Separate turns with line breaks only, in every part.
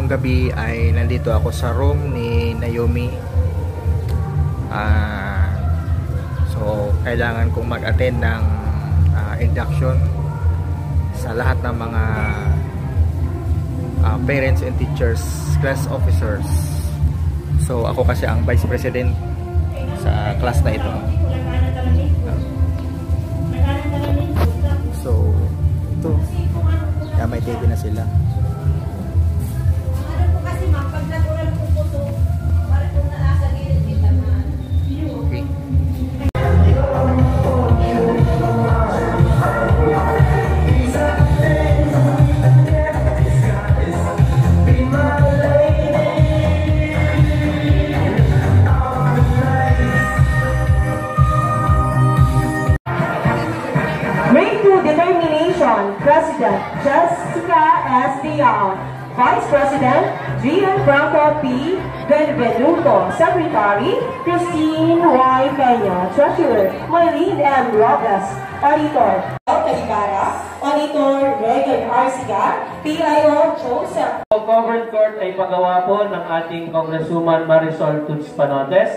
ngayong gabi ay nandito ako sa room ni Naomi. So kailangan kong mag-attend ng induction sa lahat ng mga parents and teachers, class officers. So ako kasi ang vice president sa class na ito. So ito, may baby na sila.
President Jessica S. Dion, Vice President Gianfranco P. Benvenuto, Secretary Christine Y. Peña, Treasurer Maylene M. Lopez, Auditor Taligara, Auditor Regan Arsiga, PIO Joseph.
Ang Government Court ay pagawa po ng ating Congresswoman Marisol Tuts Panotes.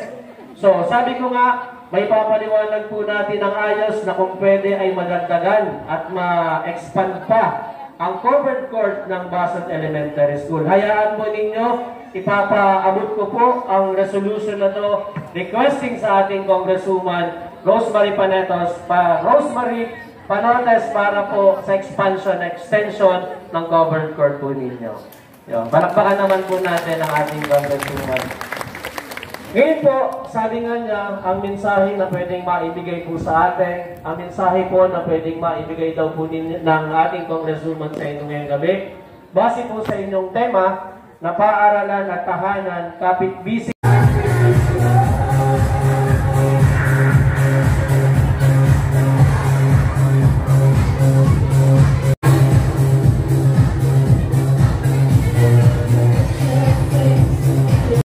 So sabi ko nga, may papaliwanag po natin ang ayos na kung pwede ay madagdagan at ma-expand pa ang covered court ng Basat Elementary School. Hayaan po ninyo, ipapaabot ko po ang resolution na to requesting sa ating Congresswoman Rosemary Panotes para po sa extension ng covered court po ninyo. Palakpakan naman po natin ang ating Congresswoman. Ngayon po, sabi nga niya, ang mensahe na pwedeng maibigay po sa atin, ang mensahe po na pwedeng maibigay daw po ng ating Congresswoman sa inyo ngayong gabi, base po sa inyong tema na paaralan at tahanan, kapit-bisig.